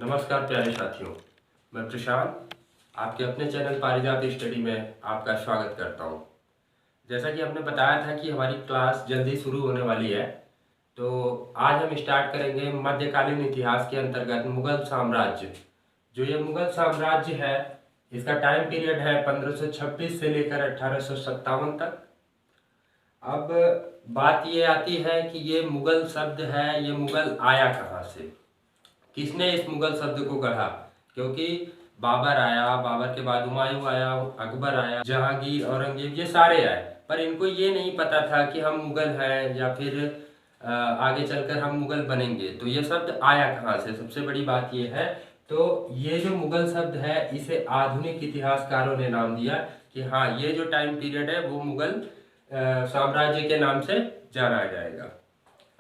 नमस्कार प्यारे साथियों, मैं प्रशांत आपके अपने चैनल पारिजात स्टडी में आपका स्वागत करता हूं। जैसा कि हमने बताया था कि हमारी क्लास जल्दी शुरू होने वाली है, तो आज हम स्टार्ट करेंगे मध्यकालीन इतिहास के अंतर्गत मुगल साम्राज्य। जो ये मुगल साम्राज्य है, इसका टाइम पीरियड है 1526 से लेकर 1857 तक। अब बात ये आती है कि ये मुगल शब्द है, ये मुगल आया कहाँ से, किसने इस मुगल शब्द को गढ़ा। क्योंकि बाबर आया, बाबर के बाद हुमायूं आया, अकबर आया, जहांगीर, औरंगजेब, ये सारे आए, पर इनको ये नहीं पता था कि हम मुगल हैं या फिर आगे चलकर हम मुगल बनेंगे। तो ये शब्द आया कहाँ से, सबसे बड़ी बात ये है। तो ये जो मुगल शब्द है, इसे आधुनिक इतिहासकारों ने नाम दिया कि हाँ, ये जो टाइम पीरियड है वो मुगल साम्राज्य के नाम से जाना जाएगा।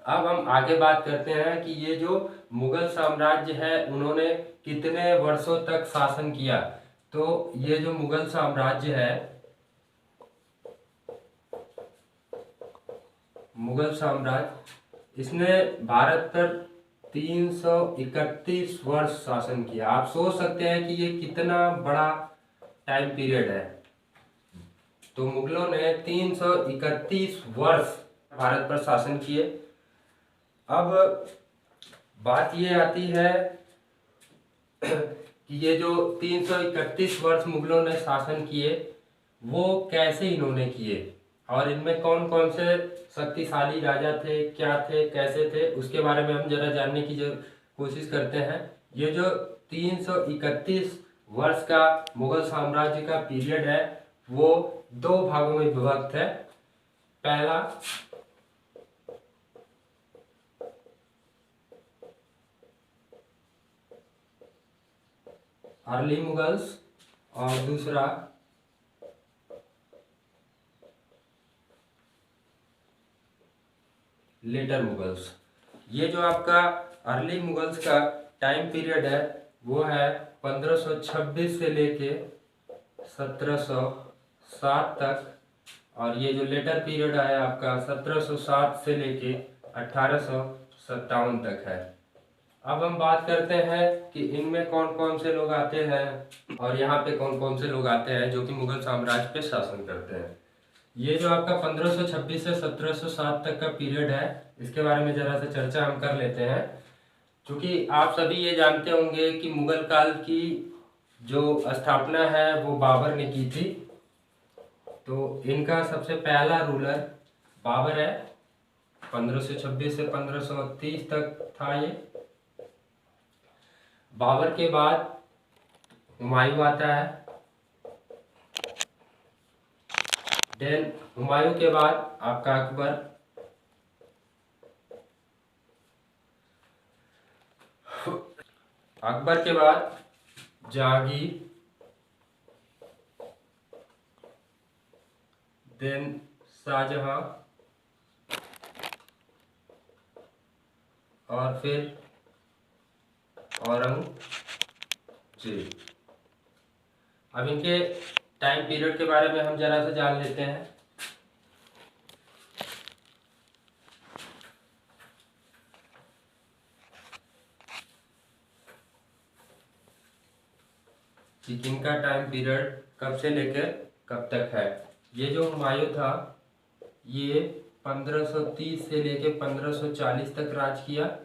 अब हम आगे बात करते हैं कि ये जो मुगल साम्राज्य है, उन्होंने कितने वर्षों तक शासन किया। तो ये जो मुगल साम्राज्य है, मुगल साम्राज्य, इसने भारत पर 331 वर्ष शासन किया। आप सोच सकते हैं कि ये कितना बड़ा टाइम पीरियड है। तो मुगलों ने 331 वर्ष भारत पर शासन किए। अब बात ये आती है कि ये जो 331 वर्ष मुगलों ने शासन किए, वो कैसे इन्होंने किए और इनमें कौन कौन से शक्तिशाली राजा थे, क्या थे, कैसे थे, उसके बारे में हम जरा जानने की जो कोशिश करते हैं। ये जो 331 वर्ष का मुगल साम्राज्य का पीरियड है, वो दो भागों में विभक्त है। पहला अर्ली मुगल्स और दूसरा लेटर मुगल्स। ये जो आपका अर्ली मुगल्स का टाइम पीरियड है, वो है 1526 से लेके 1707 तक, और ये जो लेटर पीरियड है आपका 1707 से लेके 1857 तक है। अब हम बात करते हैं कि इनमें कौन कौन से लोग आते हैं और यहाँ पे कौन कौन से लोग आते हैं जो कि मुगल साम्राज्य पे शासन करते हैं। ये जो आपका 1526 से 1707 तक का पीरियड है, इसके बारे में जरा सा चर्चा हम कर लेते हैं। क्योंकि आप सभी ये जानते होंगे कि मुगल काल की जो स्थापना है वो बाबर ने की थी। तो इनका सबसे पहला रूलर बाबर है। 1526 से 1530 तक था ये। बाबर के बाद हुमायूं आता है। देन हुमायूं के बाद आपका अकबर। अकबर के बाद जहांगीर। देन शाहजहां, और फिर औरंगजेब। अब इनके टाइम पीरियड के बारे में हम जरा सा जान लेते हैं। कि किनका टाइम पीरियड कब से लेकर कब तक है। ये जो हुमायूं था, ये 1530 से लेकर 1540 तक राज किया,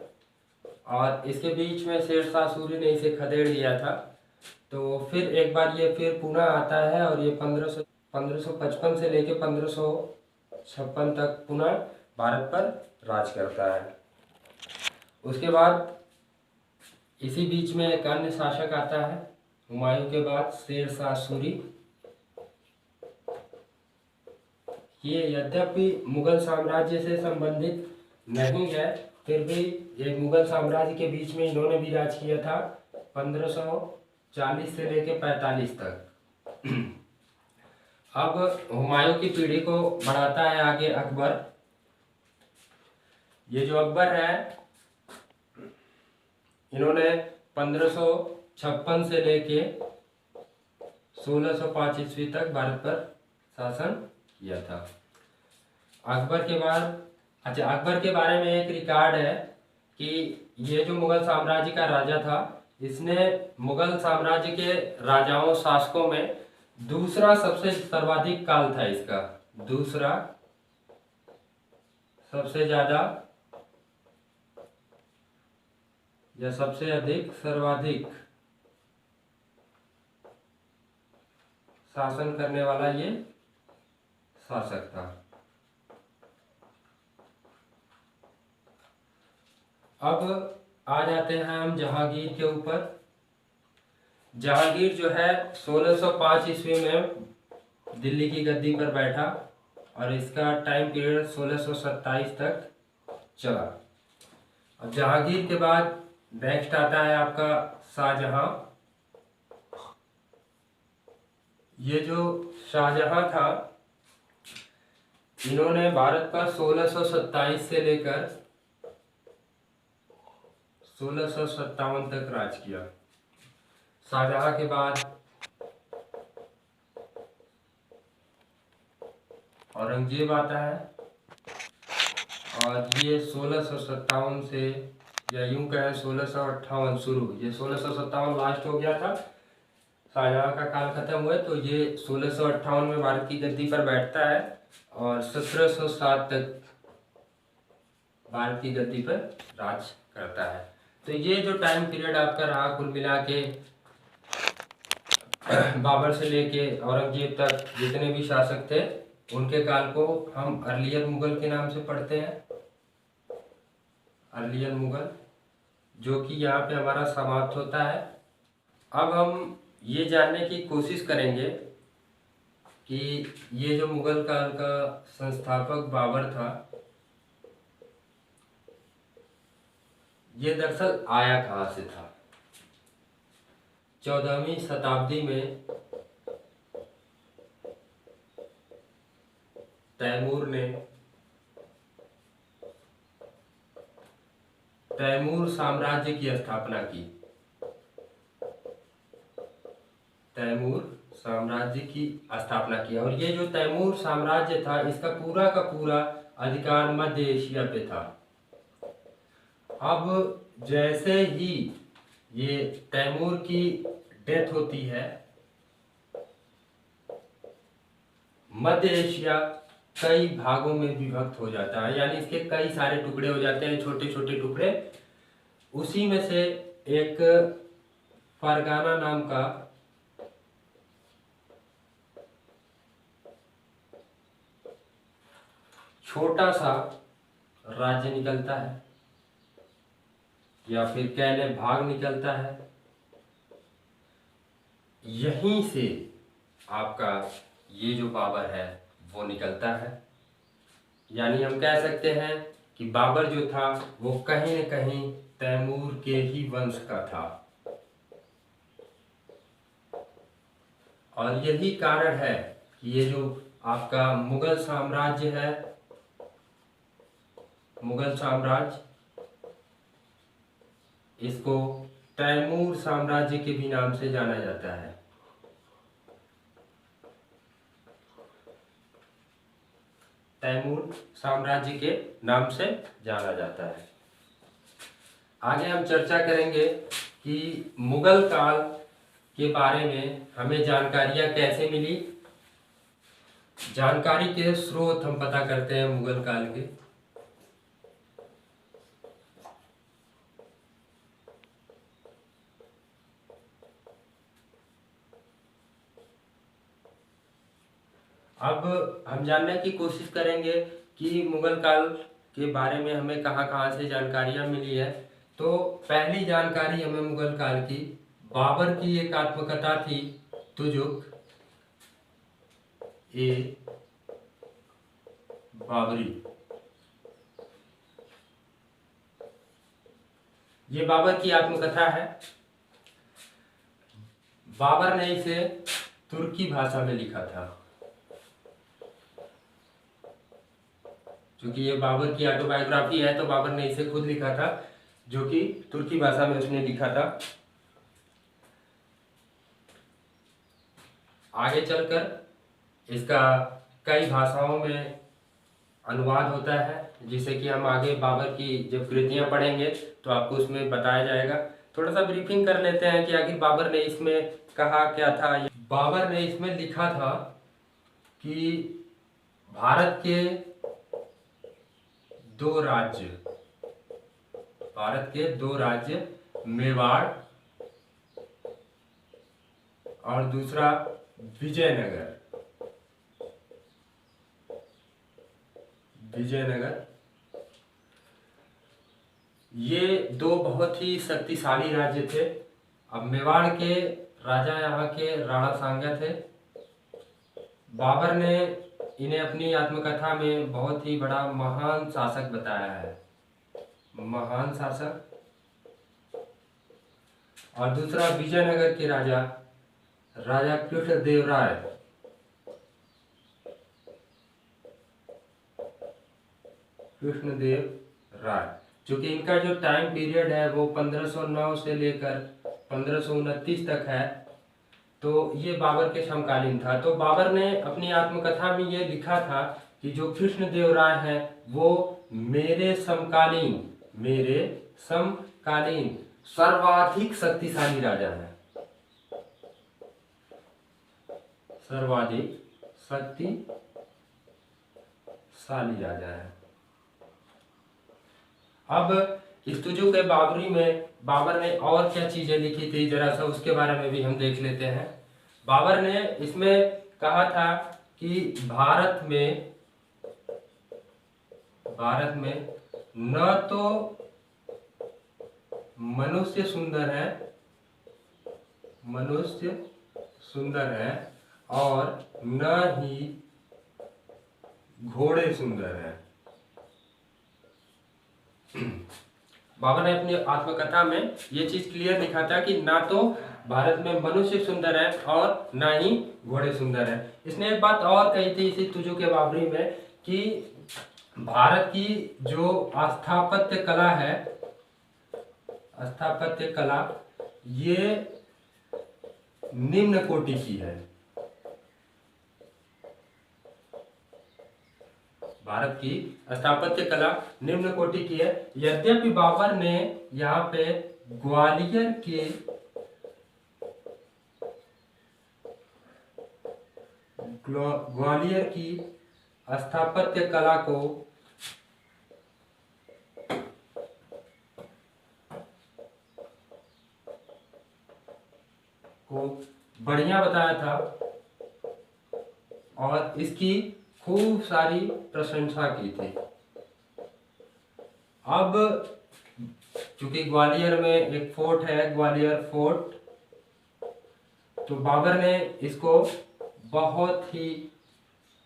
और इसके बीच में शेरशाह सूरी ने इसे खदेड़ दिया था। तो फिर एक बार ये फिर पुनः आता है, और ये 1555 से लेकर 1556 तक पुनः भारत पर राज करता है। उसके बाद इसी बीच में एक अन्य शासक आता है हुमायूं के बाद, शेरशाह सूरी। ये यद्यपि मुगल साम्राज्य से संबंधित नहीं है, फिर भी एक मुगल साम्राज्य के बीच में इन्होंने भी राज किया था 1540 से लेकर 45 तक। अब हुमायूं की पीढ़ी को बढ़ाता है आगे अकबर। ये जो अकबर है, इन्होंने 1556 से लेके 1605 ईस्वी तक भारत पर शासन किया था। अकबर के बाद, अकबर के बारे में एक रिकॉर्ड है कि ये जो मुगल साम्राज्य का राजा था, इसने मुगल साम्राज्य के राजाओं शासकों में दूसरा सबसे सर्वाधिक काल था इसका, दूसरा सबसे ज्यादा या सबसे अधिक सर्वाधिक शासन करने वाला ये शासक था। अब आ जाते हैं हम जहांगीर के ऊपर। जहांगीर जो है 1605 ईस्वी में दिल्ली की गद्दी पर बैठा और इसका टाइम पीरियड 1627 तक चला। अब जहांगीर के बाद नेक्स्ट आता है आपका शाहजहां। ये जो शाहजहां था, इन्होंने भारत पर 1627 से लेकर 1657 तक राज किया। शाहजहां के बाद औरंगजेब आता है और ये 1657 से या यूं कहें 1658 शुरू, ये 1657 लास्ट हो गया था, शाहजहां का काल खत्म हुआ तो ये 1658 में भारत की गद्दी पर बैठता है और 1707 तक भारत की गद्दी पर राज करता है। तो ये जो टाइम पीरियड आपका रहा कुल मिला के बाबर से लेके औरंगजेब तक जितने भी शासक थे उनके काल को हम अर्लियर मुगल के नाम से पढ़ते हैं, अर्लियर मुगल, जो कि यहाँ पे हमारा समाप्त होता है। अब हम ये जानने की कोशिश करेंगे कि ये जो मुगल काल का संस्थापक बाबर था, ये दरअसल आया कहाँ से था। 14वीं शताब्दी में तैमूर साम्राज्य की स्थापना की। तैमूर साम्राज्य की स्थापना की और ये जो तैमूर साम्राज्य था इसका पूरा का पूरा अधिकार मध्य एशिया पे था। अब जैसे ही ये तैमूर की डेथ होती है, मध्य एशिया कई भागों में विभक्त हो जाता है, यानी इसके कई सारे टुकड़े हो जाते हैं, छोटे छोटे टुकड़े। उसी में से एक फरगाना नाम का छोटा सा राज्य निकलता है या फिर कह लें भाग निकलता है। यहीं से आपका ये जो बाबर है वो निकलता है। यानी हम कह सकते हैं कि बाबर जो था वो कहीं न कहीं तैमूर के ही वंश का था और यही कारण है कि ये जो आपका मुगल साम्राज्य है, मुगल साम्राज्य, इसको तैमूर साम्राज्य के भी नाम से जाना जाता है। तैमूर साम्राज्य के नाम से जाना जाता है। आगे हम चर्चा करेंगे कि मुगल काल के बारे में हमें जानकारियां कैसे मिली। जानकारी के स्रोत हम पता करते हैं मुगल काल के। अब हम जानने की कोशिश करेंगे कि मुगल काल के बारे में हमें कहाँ कहाँ से जानकारियाँ मिली है। तो पहली जानकारी हमें मुगल काल की बाबर की एक आत्मकथा थी, तुजुक ए बाबरी। ये बाबर की आत्मकथा है। बाबर ने इसे तुर्की भाषा में लिखा था। क्योंकि ये बाबर की ऑटोबायोग्राफी है तो बाबर ने इसे खुद लिखा था, जो कि तुर्की भाषा में उसने लिखा था। आगे चलकर इसका कई भाषाओं में अनुवाद होता है, जिसे कि हम आगे बाबर की जब कृतियां पढ़ेंगे तो आपको उसमें बताया जाएगा। थोड़ा सा ब्रीफिंग कर लेते हैं कि आखिर बाबर ने इसमें कहा क्या था। बाबर ने इसमें लिखा था कि भारत के दो राज्य, भारत के दो राज्य मेवाड़ और दूसरा विजयनगर, विजयनगर, ये दो बहुत ही शक्तिशाली राज्य थे। अब मेवाड़ के राजा यहाँ के राणा सांगा थे। बाबर ने इन्हें अपनी आत्मकथा में बहुत ही बड़ा महान शासक बताया है, महान शासक। और दूसरा विजयनगर के राजा, राजा कृष्णदेवराय, कृष्णदेव राय, क्योंकि इनका जो टाइम पीरियड है वो 1509 से लेकर 1529 तक है, तो ये बाबर के समकालीन था। तो बाबर ने अपनी आत्मकथा में ये लिखा था कि जो कृष्णदेव राय है वो मेरे समकालीन, मेरे समकालीन सर्वाधिक शक्तिशाली राजा है, सर्वाधिक शक्तिशाली राजा है। अब इस तुजु के बाबरी में बाबर ने और क्या चीजें लिखी थी, जरा सा उसके बारे में भी हम देख लेते हैं। बाबर ने इसमें कहा था कि भारत में न तो मनुष्य सुंदर है, मनुष्य सुंदर है, और न ही घोड़े सुंदर है। बाबर ने अपनी आत्मकथा में ये चीज क्लियर लिखा था कि ना तो भारत में मनुष्य सुंदर है और ना ही घोड़े सुंदर है। इसने एक बात और कही थी इसी तुजु के बाबरी में कि भारत की जो स्थापत्य कला है, स्थापत्य कला, ये निम्न कोटि की है। भारत की स्थापत्य कला निम्न कोटि की है। यद्यपि बाबर ने यहाँ पे ग्वालियर की स्थापत्य कला को बढ़िया बताया था और इसकी खूब सारी प्रशंसा की थी। अब चूंकि ग्वालियर में एक फोर्ट है, ग्वालियर फोर्ट, तो बाबर ने इसको बहुत ही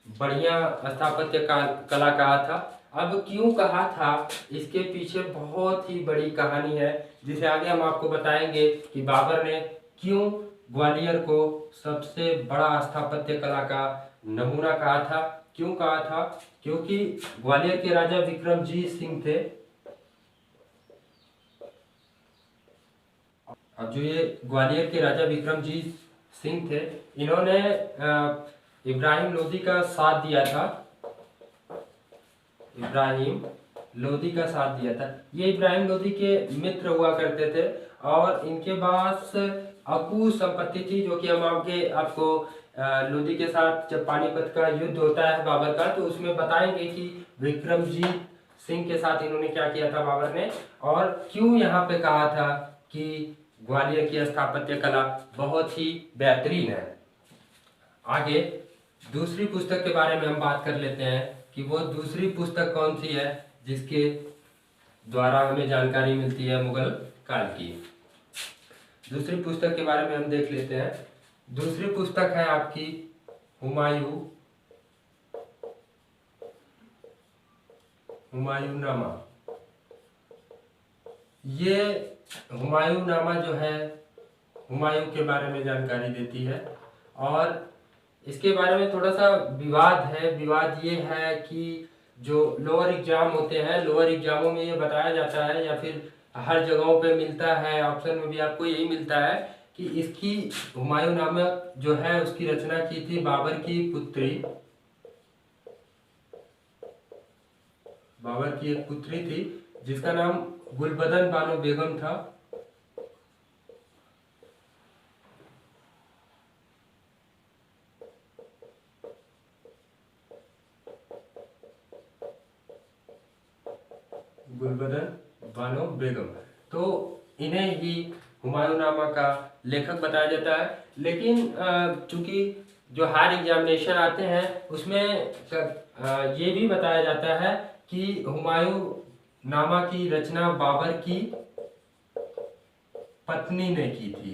बढ़िया स्थापत्य कला कहा था। अब क्यों कहा था, इसके पीछे बहुत ही बड़ी कहानी है, जिसे आगे हम आपको बताएंगे कि बाबर ने क्यों ग्वालियर को सबसे बड़ा स्थापत्य कला का नमूना कहा था। क्यों कहा था? क्योंकि ग्वालियर के राजा विक्रमजीत सिंह थे। अब जो ये ग्वालियर के राजा विक्रमजीत सिंह थे, इन्होंने इब्राहिम लोदी का साथ दिया था, इब्राहिम लोदी का साथ दिया था। ये इब्राहिम लोदी के मित्र हुआ करते थे और इनके पास अकूत संपत्ति थी, जो कि हम आपको लोदी के साथ जब पानीपत का युद्ध होता है बाबर का, तो उसमें बताएंगे कि विक्रमजीत सिंह के साथ इन्होंने क्या किया था बाबर ने, और क्यों यहाँ पे कहा था कि ग्वालियर की स्थापत्य कला बहुत ही बेहतरीन है। आगे दूसरी पुस्तक के बारे में हम बात कर लेते हैं कि वो दूसरी पुस्तक कौन सी है जिसके द्वारा हमें जानकारी मिलती है मुगल काल की। दूसरी पुस्तक के बारे में हम देख लेते हैं। दूसरी पुस्तक है आपकी हुमायूंनामा। ये हुमायूंनामा जो है हुमायूं के बारे में जानकारी देती है, और इसके बारे में थोड़ा सा विवाद है। विवाद ये है कि जो लोअर एग्जाम होते हैं, लोअर एग्जामों में ये बताया जाता है, या फिर हर जगहों पे मिलता है, ऑप्शन में भी आपको यही मिलता है कि इसकी हुमायूंनामा जो है उसकी रचना की थी बाबर की पुत्री, बाबर की एक पुत्री थी जिसका नाम गुलबदन बानो बेगम था। गुलबदन बानो बेगम। तो इन्हें ही हुमायूंनामा का लेखक बताया जाता है। लेकिन चूंकि जो हायर एग्जामिनेशन आते हैं उसमें ये भी बताया जाता है कि हुमायूंनामा की रचना बाबर की पत्नी ने की थी।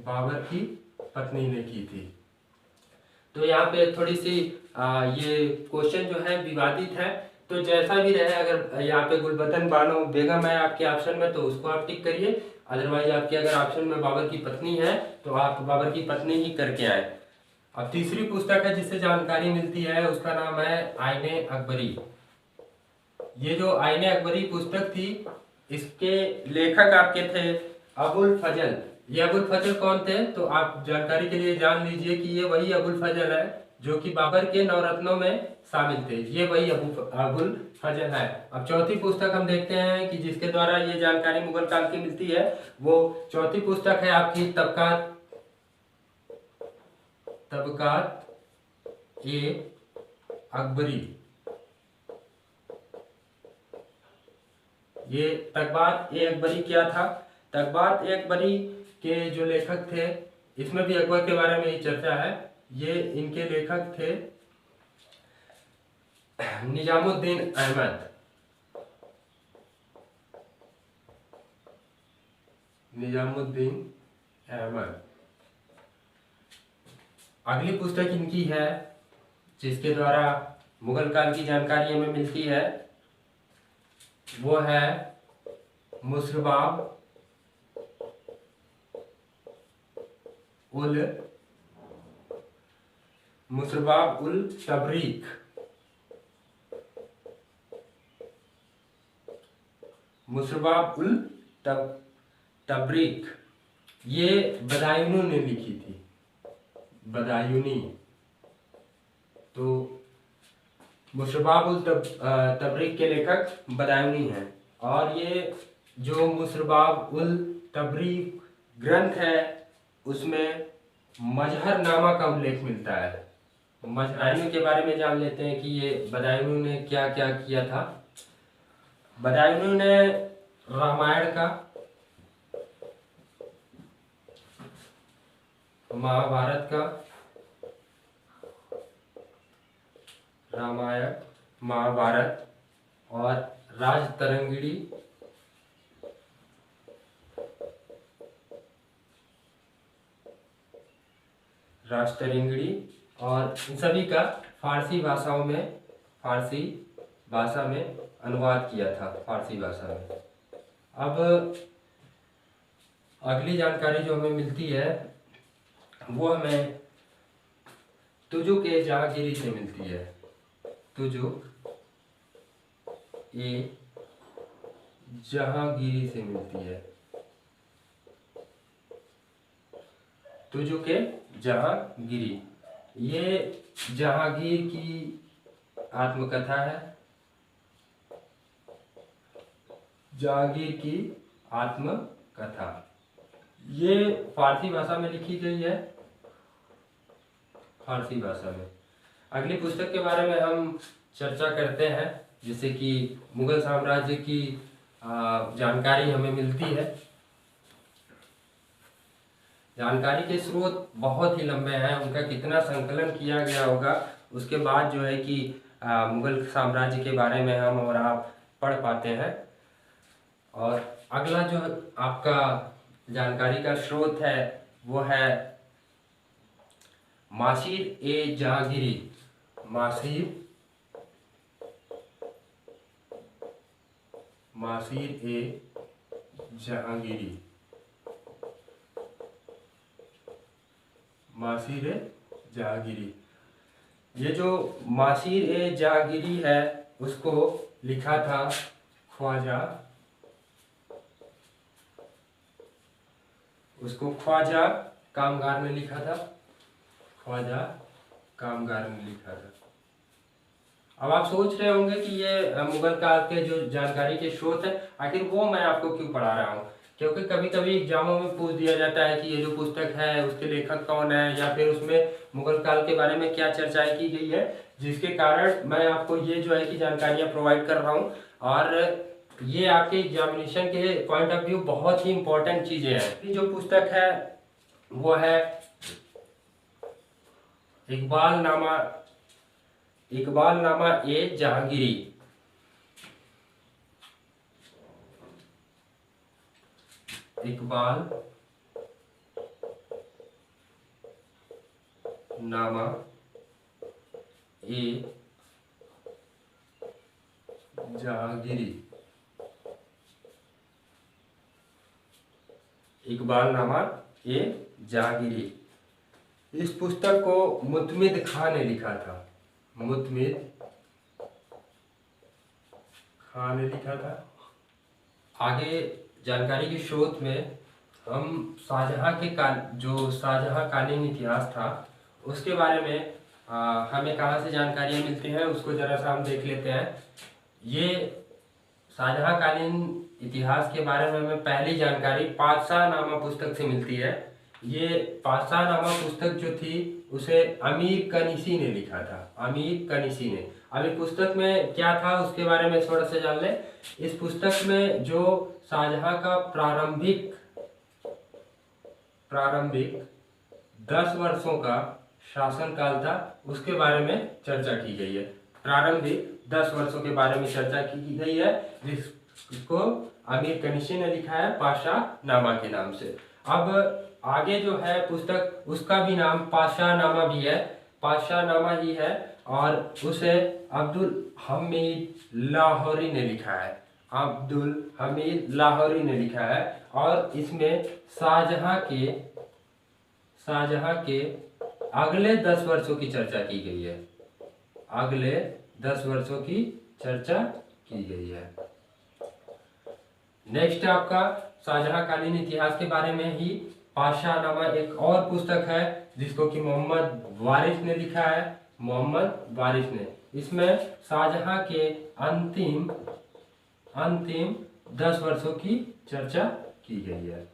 बाबर की पत्नी ने की थी। तो यहाँ पे थोड़ी सी ये क्वेश्चन जो है विवादित है। तो जैसा भी रहे, अगर यहाँ पे गुलबदन बानो बेगम है आपके ऑप्शन में तो उसको आप टिक करिए, अदरवाइज आपके अगर ऑप्शन में बाबर की पत्नी है तो आप बाबर की पत्नी ही करके आए। अब तीसरी पुस्तक है जिससे जानकारी मिलती है, उसका नाम है आईने अकबरी। ये जो आईने अकबरी पुस्तक थी, इसके लेखक आपके थे अबुल फजल। ये अबुल फजल कौन थे? तो आप जानकारी के लिए जान लीजिए कि ये वही अबुल फजल है जो कि बाबर के नवरत्नों में शामिल थे। ये वही अबुल फजल है। अब चौथी पुस्तक हम देखते हैं कि जिसके द्वारा ये जानकारी मुगल काल की मिलती है, वो चौथी पुस्तक है आपकी तबकात ए अकबरी। ये तकबात ए अकबरी क्या था? तकबात ए अकबरी के जो लेखक थे, इसमें भी अकबर के बारे में ही चर्चा है। ये इनके लेखक थे निजामुद्दीन अहमद। निजामुद्दीन अहमद। अगली पुस्तक इनकी है जिसके द्वारा मुगल काल की जानकारी हमें मिलती है, वो है मुसरबाब उल तबरीक। मुसरबाब उल तबरीक ये बदायूनी ने लिखी थी। बदायूनी। तो मुसरबाब उल तबरीक के लेखक बदायूनी हैं। और ये जो मुसरबाब उल तबरीक ग्रंथ है उसमें मजहरनामा का उल्लेख मिलता है। बदायूनी के बारे में जान लेते हैं कि ये बदायूनी ने क्या क्या किया था। बदायूनी ने रामायण का, महाभारत का, रामायण महाभारत और राजतरंगिणी और इन सभी का फारसी भाषा में अनुवाद किया था, फारसी भाषा में। अब अगली जानकारी जो हमें मिलती है वो हमें तुजुक ए जहांगीरी से मिलती है। तुजुक ए जहांगीरी से मिलती है। तुजुक ए जहांगीरी ये जहांगीर की आत्मकथा है। जहांगीर की आत्मकथा ये फारसी भाषा में लिखी गई है। फारसी भाषा में। अगली पुस्तक के बारे में हम चर्चा करते हैं, जैसे कि मुगल साम्राज्य की जानकारी हमें मिलती है। जानकारी के स्रोत बहुत ही लंबे हैं, उनका कितना संकलन किया गया होगा उसके बाद जो है कि मुगल साम्राज्य के बारे में हम और आप पढ़ पाते हैं। और अगला जो आपका जानकारी का स्रोत है वो है मासीर ए जहांगीरी। मासीर ए जहांगीरी। मासीर ए जहांगीरी। ये जो मासीर ए जहांगीरी है उसको लिखा था ख्वाजा, उसको ख्वाजा कामगार ने लिखा था। ख्वाजा कामगार ने लिखा था। अब आप सोच रहे होंगे कि ये मुगल काल के जो जानकारी के स्रोत है, आखिर वो मैं आपको क्यों पढ़ा रहा हूँ। क्योंकि कभी कभी एग्जामों में पूछ दिया जाता है कि ये जो पुस्तक है उसके लेखक कौन है, या फिर उसमें मुगल काल के बारे में क्या चर्चाएं की गई है, जिसके कारण मैं आपको ये जो है कि जानकारियाँ प्रोवाइड कर रहा हूँ। और ये आपके एग्जामिनेशन के पॉइंट ऑफ व्यू बहुत ही इंपॉर्टेंट चीज़ें हैं। जो पुस्तक है वो है इकबाल नामा, इकबाल नामा ए जहांगीरी। इकबाल नामा ए जहांगीरी। इकबाल नामा ए जहांगीरी। इस पुस्तक को मुतमिद खान ने लिखा था। मुतमिद खान ने लिखा था। आगे जानकारी के स्रोत में हम शाहजहां के जो शाहजहां कालीन इतिहास था उसके बारे में हमें कहाँ से जानकारियाँ मिलती हैं उसको ज़रा सा हम देख लेते हैं। ये शाहजहां कालीन इतिहास के बारे में हमें पहली जानकारी पातशाहनामा पुस्तक से मिलती है। ये पातशाहनामा पुस्तक जो थी उसे अमीर कनीसी ने लिखा था। अमीर कनीसी ने। अब इस पुस्तक में क्या था उसके बारे में थोड़ा सा जान लें। इस पुस्तक में जो शाहजहां का प्रारंभिक 10 वर्षों का शासनकाल था उसके बारे में चर्चा की गई है। प्रारंभिक 10 वर्षों के बारे में चर्चा की गई है, जिसको अमीर कनीसी ने लिखा है पातशाहनामा के नाम से। अब आगे जो है पुस्तक उसका भी नाम पातशाहनामा भी है, पातशाहनामा ही है, और उसे अब्दुल हमीद लाहौरी ने लिखा है। अब्दुल हमीद लाहौरी ने लिखा है। और इसमें शाहजहां के अगले 10 वर्षों की चर्चा की गई है। अगले 10 वर्षों की चर्चा की गई है। नेक्स्ट आपका शाहजहां कालीन इतिहास के बारे में ही पातशाहनामा एक और पुस्तक है जिसको कि मोहम्मद वारिस ने लिखा है। मोहम्मद वारिस ने। इसमें शाहजहां के अंतिम 10 वर्षों की चर्चा की गई है।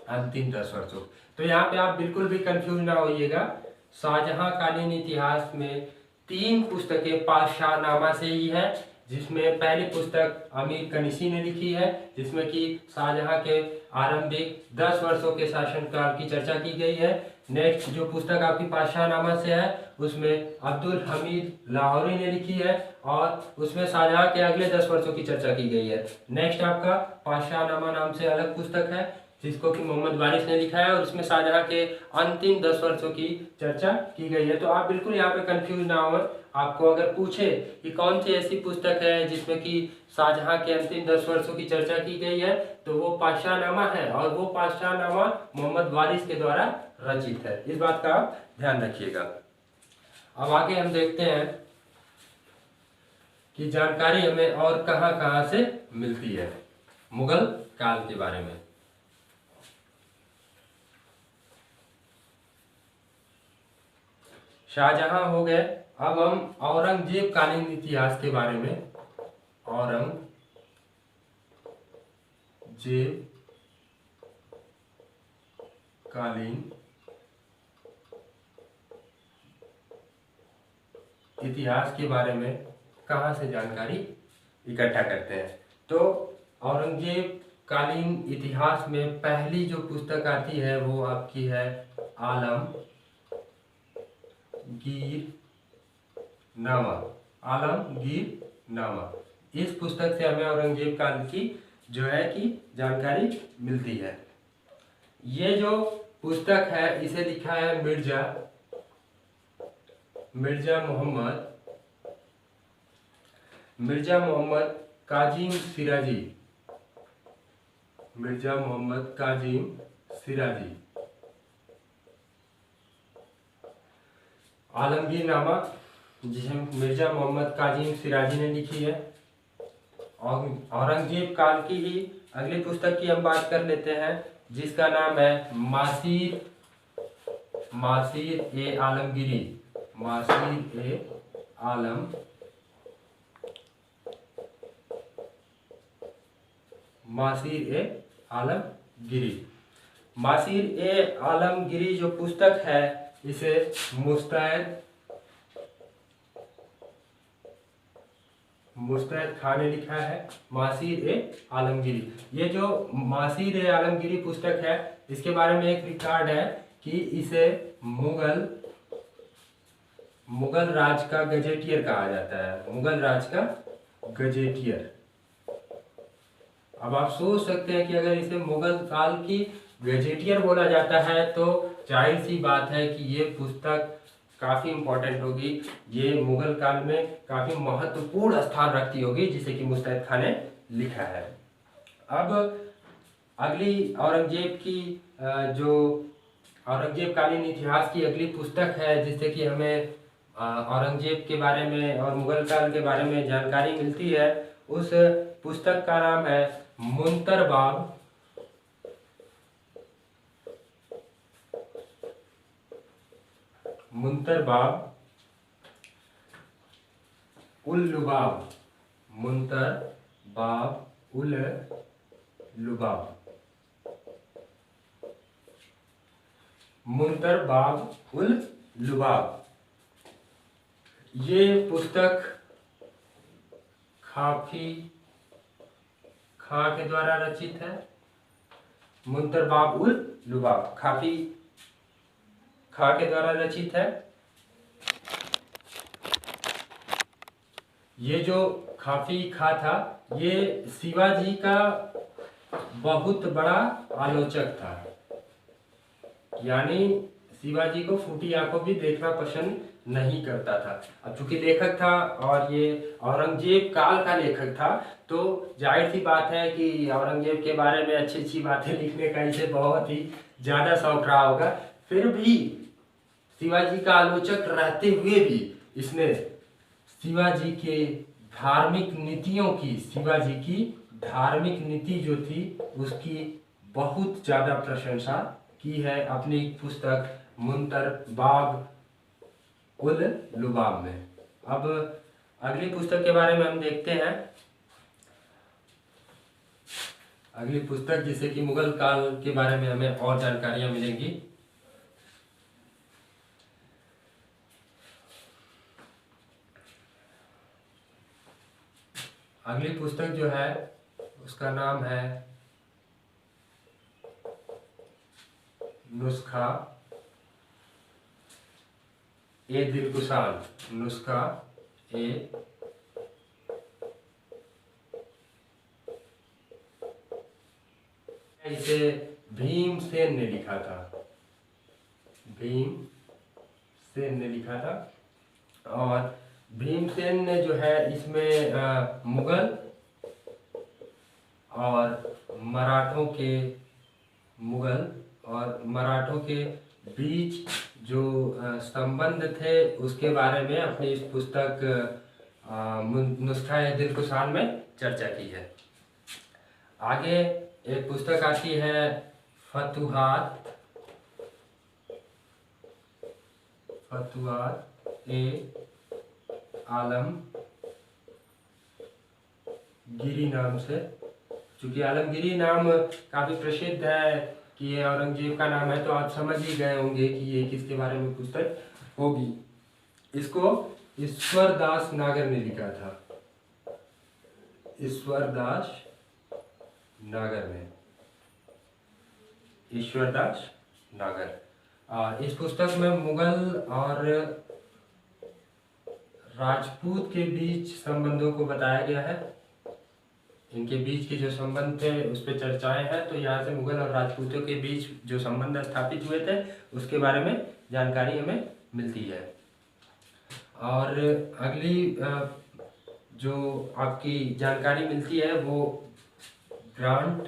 अंतिम 10 वर्षों। तो यहाँ पे आप बिल्कुल भी कंफ्यूज ना होइएगा। शाहजहां कालीन इतिहास में 3 पुस्तकें पातशाहनामा से ही है, जिसमें पहली पुस्तक अमीर कनीसी ने लिखी है जिसमें कि शाहजहां के आरंभिक 10 वर्षों के शासनकाल की चर्चा की गई है। नेक्स्ट जो पुस्तक आपकी पातशाहनामा से है उसमें अब्दुल हमीद लाहौरी ने लिखी है और उसमें शाहजहां के अगले 10 वर्षों की चर्चा की गई है। नेक्स्ट आपका पातशाहनामा नाम से अलग पुस्तक है जिसको कि मोहम्मद वारिस ने लिखा है और उसमें शाहजहां के अंतिम 10 वर्षों की चर्चा की गई है। तो आप बिल्कुल यहाँ पे कंफ्यूज ना हो। आपको अगर पूछे कि कौन सी ऐसी पुस्तक है जिसमें कि शाहजहां के अंतिम 10 वर्षों की चर्चा की गई है, तो वो पातशाहनामा है, और वो पातशाहनामा मोहम्मद वारिस के द्वारा रचित है। इस बात का आप ध्यान रखिएगा। अब आगे हम देखते हैं कि जानकारी हमें और कहां कहां से मिलती है मुगल काल के बारे में। शाहजहां हो गए। अब हम औरंगजेब कालीन इतिहास के बारे में। औरंगजेब कालीन इतिहास के बारे में कहाँ से जानकारी इकट्ठा करते हैं। तो औरंगजेब कालीन इतिहास में पहली जो पुस्तक आती है वो आपकी है आलमगीरनामा। आलमगीरनामा। इस पुस्तक से हमें औरंगजेब काल की जो है कि जानकारी मिलती है। ये जो पुस्तक है इसे लिखा है मिर्जा मोहम्मद काजिम सिराजी। मिर्जा मोहम्मद काजिम सिराजी। आलमगीरनामा जिसे मिर्जा मोहम्मद काजिम सिराजी ने लिखी है। और औरंगजेब काल की ही अगली पुस्तक की हम बात कर लेते हैं जिसका नाम है मासीर ए आलमगीरी। मासीर ए आलमगीरी। मासिर ए आलमगीरी जो पुस्तक है इसे मुस्तैद खान ने लिखा है। मासिर ए आलमगीरी, ये जो मासिर ए आलमगीरी पुस्तक है इसके बारे में एक रिकॉर्ड है कि इसे मुगल राज का गजेटियर कहा जाता है। मुगल राज का गजेटियर। अब आप सोच सकते हैं कि अगर इसे मुगल काल की गजेटियर बोला जाता है तो जाहिर सी बात है कि ये पुस्तक काफ़ी इम्पोर्टेंट होगी, ये मुगल काल में काफ़ी महत्वपूर्ण स्थान रखती होगी, जिसे कि मुस्तैद खान ने लिखा है। अब अगली औरंगजेब की जो औरंगजेब कालीन इतिहास की अगली पुस्तक है जिससे कि हमें औरंगजेब के बारे में और मुगल काल के बारे में जानकारी मिलती है, उस पुस्तक का नाम है मुंतरबाब उल लुबाब। मुंतरबाब उल लुबाब। मुंतरबाब उल लुबाब। ये पुस्तक खाफी खां के द्वारा रचित है। मुंतरबाब उल लुबाब खाफी खां के द्वारा रचित है। ये जो खाफी खां था ये शिवाजी का बहुत बड़ा आलोचक था, यानी शिवाजी को फूटी आंखों भी देखना पसंद नहीं करता था। अब चूंकि लेखक था और ये औरंगजेब काल का लेखक था तो जाहिर सी बात है कि औरंगजेब के बारे में अच्छी अच्छी बातें लिखने का इसे बहुत ही ज़्यादा शौक रहा होगा। फिर भी शिवाजी का आलोचक रहते हुए भी इसने शिवाजी की धार्मिक नीति जो थी उसकी बहुत ज़्यादा प्रशंसा की है अपनी पुस्तक मुंतरबाब उल लुबाब में। अब अगली पुस्तक के बारे में हम देखते हैं। अगली पुस्तक जिससे कि मुगल काल के बारे में हमें और जानकारियां मिलेंगी। अगली पुस्तक जो है उसका नाम है नुस्खा ए दिलकुशान। नुस्खा ए इसे भीमसेन ने लिखा था। भीमसेन ने लिखा था और भीमसेन ने जो है इसमें मुगल और मराठों के बीच जो संबंध थे उसके बारे में अपनी इस पुस्तक नुस्खा ए दिलकुशान में चर्चा की है। आगे एक पुस्तक आती है फतुहात ए आलमगीरी नाम से। चूंकि आलमगीरी नाम काफ़ी प्रसिद्ध है कि ये औरंगजेब का नाम है तो आप समझ ही गए होंगे कि ये किसके बारे में पुस्तक होगी। इसको ईश्वरदास नागर ने लिखा था। ईश्वरदास नागर। इस पुस्तक में मुगल और राजपूत के बीच संबंधों को बताया गया है। इनके बीच के जो संबंध थे उस पर चर्चाएं हैं। तो यहाँ से मुगल और राजपूतों के बीच जो संबंध स्थापित हुए थे उसके बारे में जानकारी हमें मिलती है। और अगली जो आपकी जानकारी मिलती है वो ग्रांट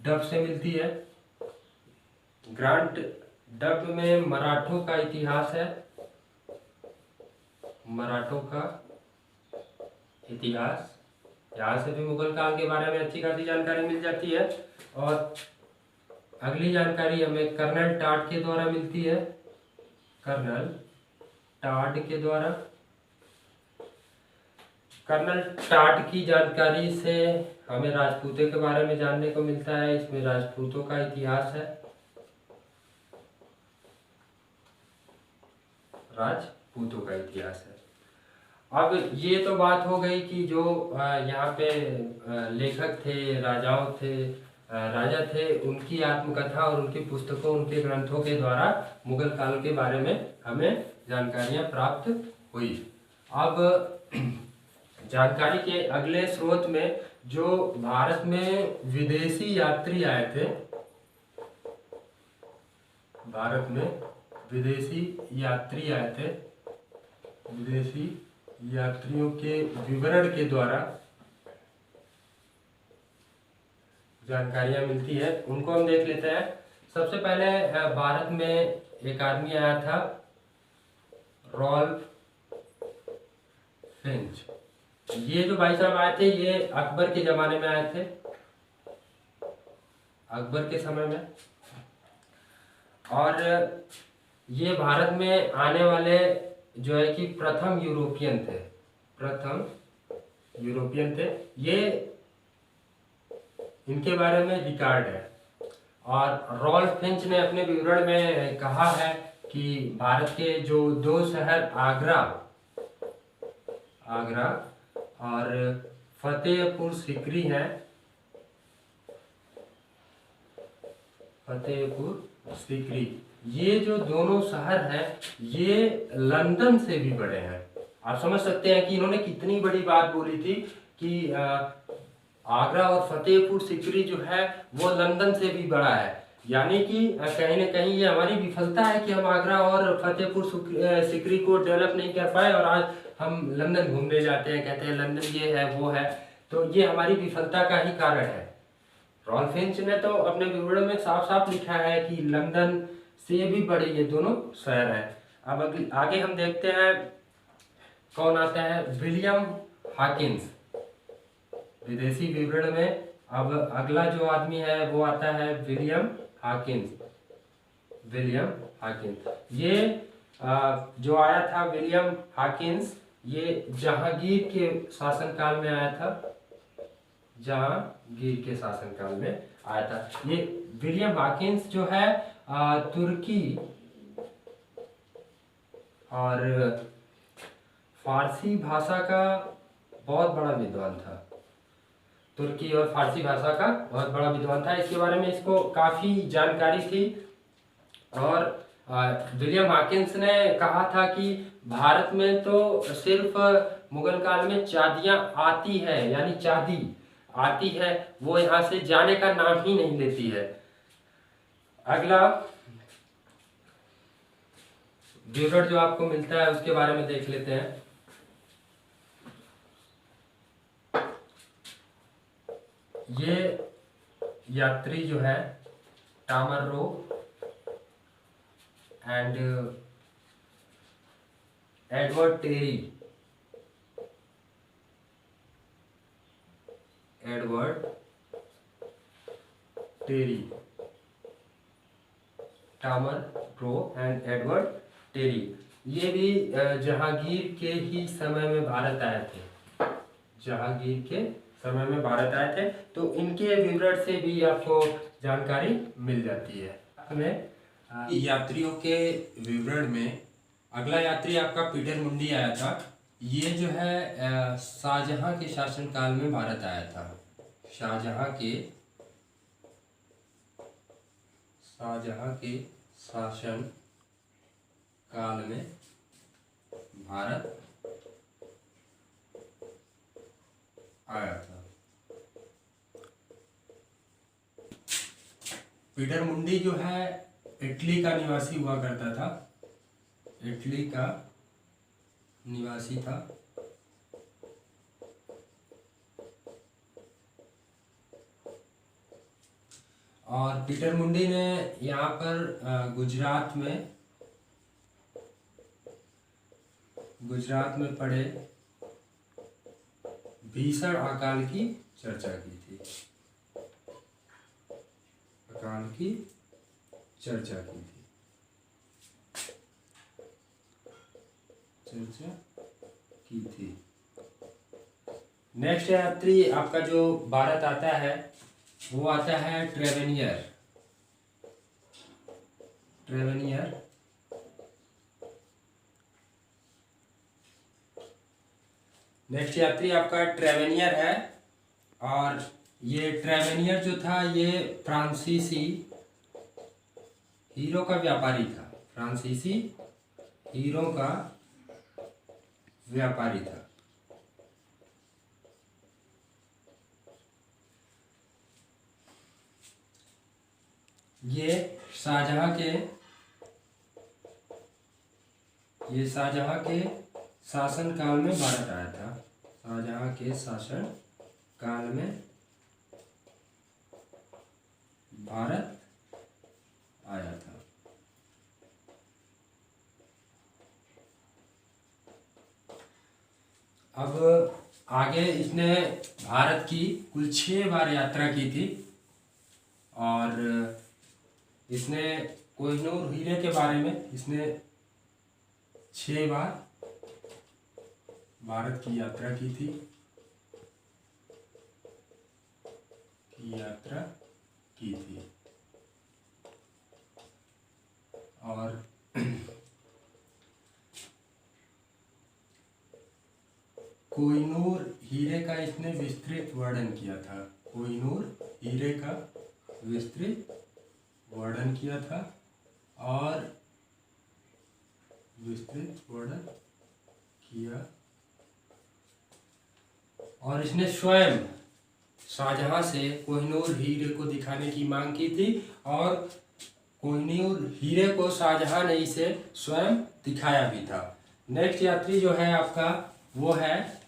डब से मिलती है। ग्रांट डब में मराठों का इतिहास है। मराठों का इतिहास, यहाँ से भी मुगल काल के बारे में अच्छी खासी जानकारी मिल जाती है। और अगली जानकारी हमें कर्नल टाड के द्वारा मिलती है। कर्नल टाड के द्वारा कर्नल टाट की जानकारी से हमें राजपूतों के बारे में जानने को मिलता है। इसमें राजपूतों का इतिहास है, राजपूतों का इतिहास है। अब ये तो बात हो गई कि जो यहाँ पे लेखक थे, राजाओं थे, राजा थे, उनकी आत्मकथा और उनकी पुस्तकों, उनके ग्रंथों के द्वारा मुगल काल के बारे में हमें जानकारियाँ प्राप्त हुई। अब जानकारी के अगले स्रोत में जो भारत में विदेशी यात्री आए थे, भारत में विदेशी यात्री आए थे, विदेशी यात्रियों के विवरण के द्वारा जानकारियां मिलती है, उनको हम देख लेते हैं। सबसे पहले भारत में एक आदमी आया था, रॉल्फ फिंच। ये जो भाई साहब आए थे ये अकबर के जमाने में आए थे, अकबर के समय में। और ये भारत में आने वाले जो है कि प्रथम यूरोपियन थे, प्रथम यूरोपियन थे ये, इनके बारे में रिकॉर्ड है। और रॉल्फ फिंच ने अपने विवरण में कहा है कि भारत के जो दो शहर आगरा और फतेहपुर सीकरी हैं, फतेहपुर सीकरी, ये जो दोनों शहर हैं ये लंदन से भी बड़े हैं। आप समझ सकते हैं कि इन्होंने कितनी बड़ी बात बोली थी कि आगरा और फतेहपुर सीकरी जो है वो लंदन से भी बड़ा है। यानी कि कहीं ना कहीं ये हमारी विफलता है कि हम आगरा और फतेहपुर सीकरी को डेवलप नहीं कर पाए और आज हम लंदन घूमने जाते हैं, कहते हैं लंदन ये है वो है। तो ये हमारी विफलता का ही कारण है। रॉल्फ फिंच ने तो अपने विवरण में साफ साफ लिखा है कि लंदन से भी बड़े ये दोनों शहर हैं। अब आगे हम देखते हैं कौन आता है, विलियम हॉकिंस, विदेशी विवरण में। अब अगला जो आदमी है वो आता है विलियम हॉकिंस, विलियम हॉकिंस। ये जो आया था विलियम हॉकिंस, ये जहांगीर के शासनकाल में आया था, जहांगीर के शासनकाल में आया था। ये विलियम हॉकिंस जो है तुर्की और फारसी भाषा का बहुत बड़ा विद्वान था, तुर्की और फारसी भाषा का बहुत बड़ा विद्वान था। इसके बारे में इसको काफ़ी जानकारी थी। और विलियम हॉकिंस ने कहा था कि भारत में तो सिर्फ मुगल काल में चादियाँ आती है, यानी चांदी आती है, वो यहाँ से जाने का नाम ही नहीं लेती है। अगला विवरण जो आपको मिलता है उसके बारे में देख लेते हैं। ये यात्री जो है Thomas Roe and Edward Terry, Edward Terry, Thomas Roe and Edward Terry, ये भी जहांगीर के ही समय में भारत आए थे, जहांगीर के समय में भारत आए थे। तो इनके विवरण से भी आपको जानकारी मिल जाती है। हमें यात्रियों के विवरण में अगला यात्री आपका पीटर मुंडी आया था। ये जो है शाहजहां के शासनकाल में भारत आया था, शाहजहां के शासन काल में भारत आया था। पीटर मुंडी जो है इटली का निवासी हुआ करता था, इटली का निवासी था। और पीटर मुंडी ने यहाँ पर गुजरात में पड़े भीषण अकाल की चर्चा की थी, अकाल की चर्चा की थी, चर्चा की थी। नेक्स्ट यात्री आपका जो भारत आता है वो आता है ट्रेवेनियर। ट्रेवेनियर नेक्स्ट यात्री आपका ट्रेवेनियर है। और ये ट्रेवेनियर जो था ये फ्रांसीसी हीरो का व्यापारी था। फ्रांसीसी हीरो का व्यापारी था। ये शाहजहां के शासन काल में भारत आया था। शाहजहां के शासन काल में भारत आया था। अब आगे इसने भारत की कुल 6 बार यात्रा की थी और इसने कोहिनूर हीरे के बारे में इसने 6 बार भारत की यात्रा की थी। और कोहिनूर हीरे का इसने विस्तृत वर्णन किया था। कोहिनूर हीरे का विस्तृत वर्णन किया था और विस्तृत वर्णन किया। और इसने स्वयं शाहजहां से कोहिनूर हीरे को दिखाने की मांग की थी और कोहिनूर हीरे को शाहजहां ने इसे स्वयं दिखाया भी था। नेक्स्ट यात्री जो है आपका वो है,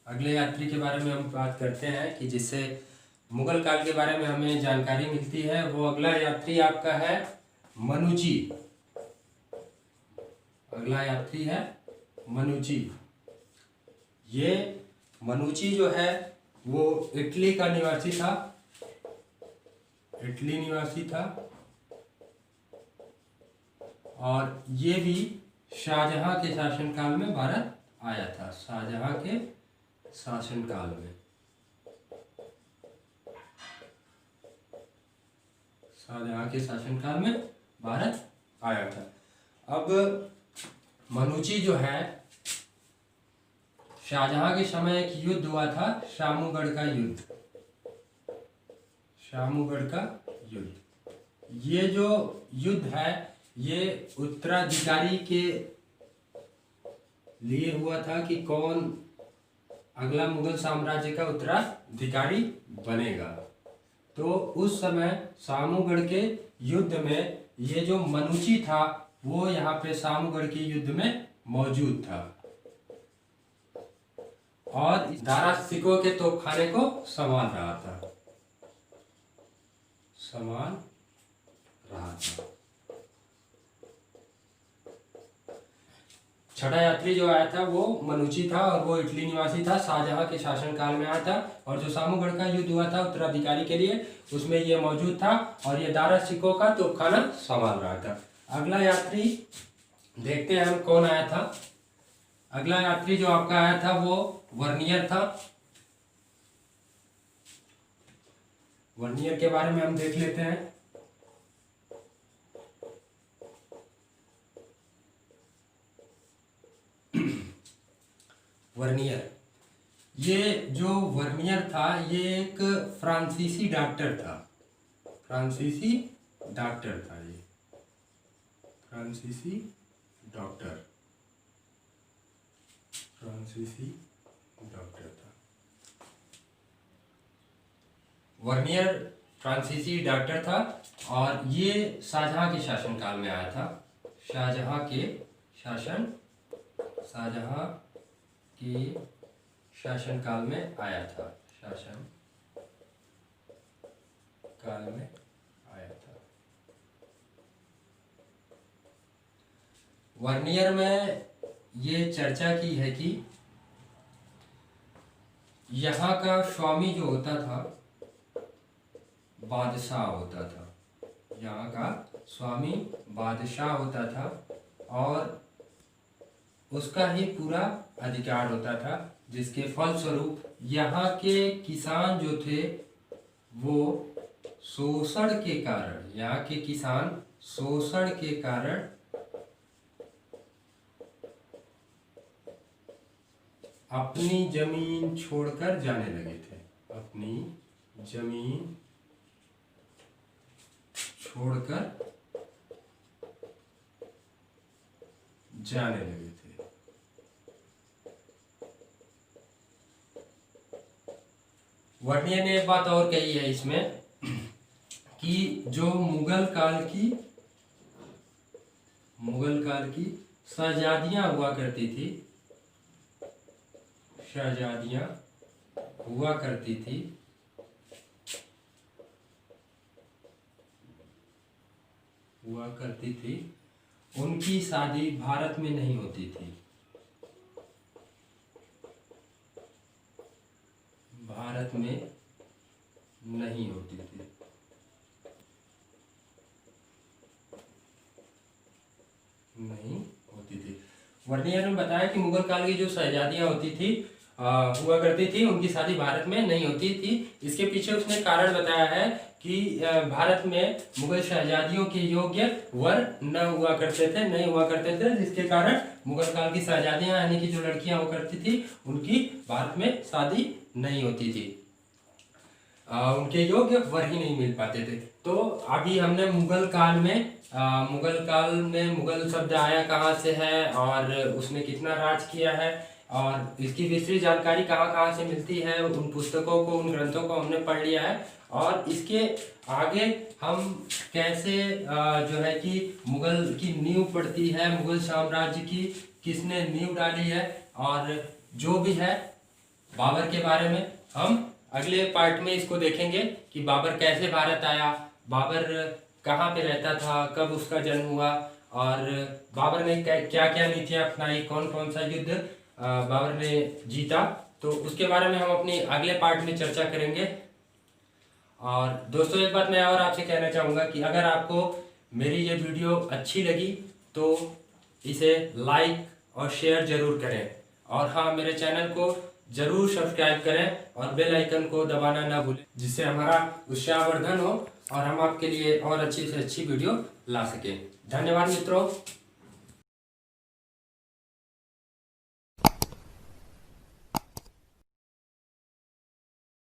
अगले यात्री के बारे में हम बात करते हैं कि जिससे मुगल काल के बारे में हमें जानकारी मिलती है। वो अगला यात्री आपका है मनुजी। अगला यात्री है मनुजी। ये मनुजी जो है वो इटली का निवासी था। इटली निवासी था और ये भी शाहजहां के शासनकाल में भारत आया था। शाहजहां के शासनकाल में भारत आया था। अब मनुजी जो है, शाहजहां के समय एक युद्ध हुआ था, शामूगढ़ का युद्ध। शामूगढ़ का युद्ध, ये जो युद्ध है ये उत्तराधिकारी के लिए हुआ था कि कौन अगला मुगल साम्राज्य का उत्तराधिकारी बनेगा। तो उस समय शामूगढ़ के युद्ध में ये जो मनुची था वो यहाँ पे शामूगढ़ के युद्ध में मौजूद था और दारा सिकों के तोपखाने को संभाल रहा था। छठा यात्री जो आया था वो मनुची था और वो इटली निवासी था। शाहजहां के शासनकाल में आया था और जो शामूगढ़ का युद्ध हुआ था उत्तराधिकारी के लिए उसमें ये मौजूद था और ये दारा सिकों का तोपखाना संभाल रहा था। अगला यात्री देखते हैं हम कौन आया था। अगला यात्री जो आपका आया था वो वर्नियर था। वर्नियर के बारे में हम देख लेते हैं। वर्नियर, ये जो वर्नियर था ये एक फ्रांसीसी डॉक्टर था। फ्रांसीसी डॉक्टर था ये, फ्रांसीसी डॉक्टर था। वर्नियर फ्रांसीसी डॉक्टर था और ये शाहजहां के शासनकाल में आया था। शाहजहां के शासनकाल में आया था। वर्नियर में ये चर्चा की है कि यहाँ का स्वामी जो होता था बादशाह होता था। यहाँ का स्वामी बादशाह होता था और उसका ही पूरा अधिकार होता था, जिसके फलस्वरूप यहाँ के किसान जो थे वो शोषण के कारण, यहाँ के किसान शोषण के कारण अपनी जमीन छोड़कर जाने लगे थे, अपनी जमीन छोड़कर जाने लगे थे। वर्नियर ने एक बात और कही है इसमें कि जो मुगल काल की शहजादियां हुआ करती थी, शहजादियां हुआ करती थी, उनकी शादी भारत में नहीं होती थी, भारत में नहीं होती थी। वर्नियर ने बताया कि मुगल काल की जो शहजादियां होती थी हुआ करती थी, उनकी शादी भारत में नहीं होती थी। इसके पीछे उसने कारण बताया है कि भारत में मुगल शहजादियों के योग्य वर नहीं हुआ करते थे, जिसके कारण मुगल काल की शहजादियां यानी कि जो लड़कियां हुआ करती थी उनकी भारत में शादी नहीं होती थी, उनके योग्य वर ही नहीं मिल पाते थे। तो अभी हमने मुगल काल में मुगल शब्द आया कहाँ से है और उसने कितना राज किया है और इसकी विस्तृत जानकारी कहाँ कहाँ से मिलती है, उन पुस्तकों को, उन ग्रंथों को हमने पढ़ लिया है। और इसके आगे हम कैसे जो है कि मुगल की नींव पड़ती है, मुगल साम्राज्य की किसने नींव डाली है, और जो भी है बाबर के बारे में हम अगले पार्ट में इसको देखेंगे कि बाबर कैसे भारत आया, बाबर कहाँ पे रहता था, कब उसका जन्म हुआ और बाबर ने क्या क्या नीतियां अपनाई, कौन कौन सा युद्ध बाबर ने जीता। तो उसके बारे में हम अपने अगले पार्ट में चर्चा करेंगे। और दोस्तों एक बात मैं और आपसे कहना चाहूँगा कि अगर आपको मेरी ये वीडियो अच्छी लगी तो इसे लाइक और शेयर जरूर करें, और हाँ, मेरे चैनल को जरूर सब्सक्राइब करें और बेल आइकन को दबाना ना भूलें, जिससे हमारा उत्साहवर्धन हो और हम आपके लिए और अच्छी से अच्छी वीडियो ला सकें। धन्यवाद मित्रों।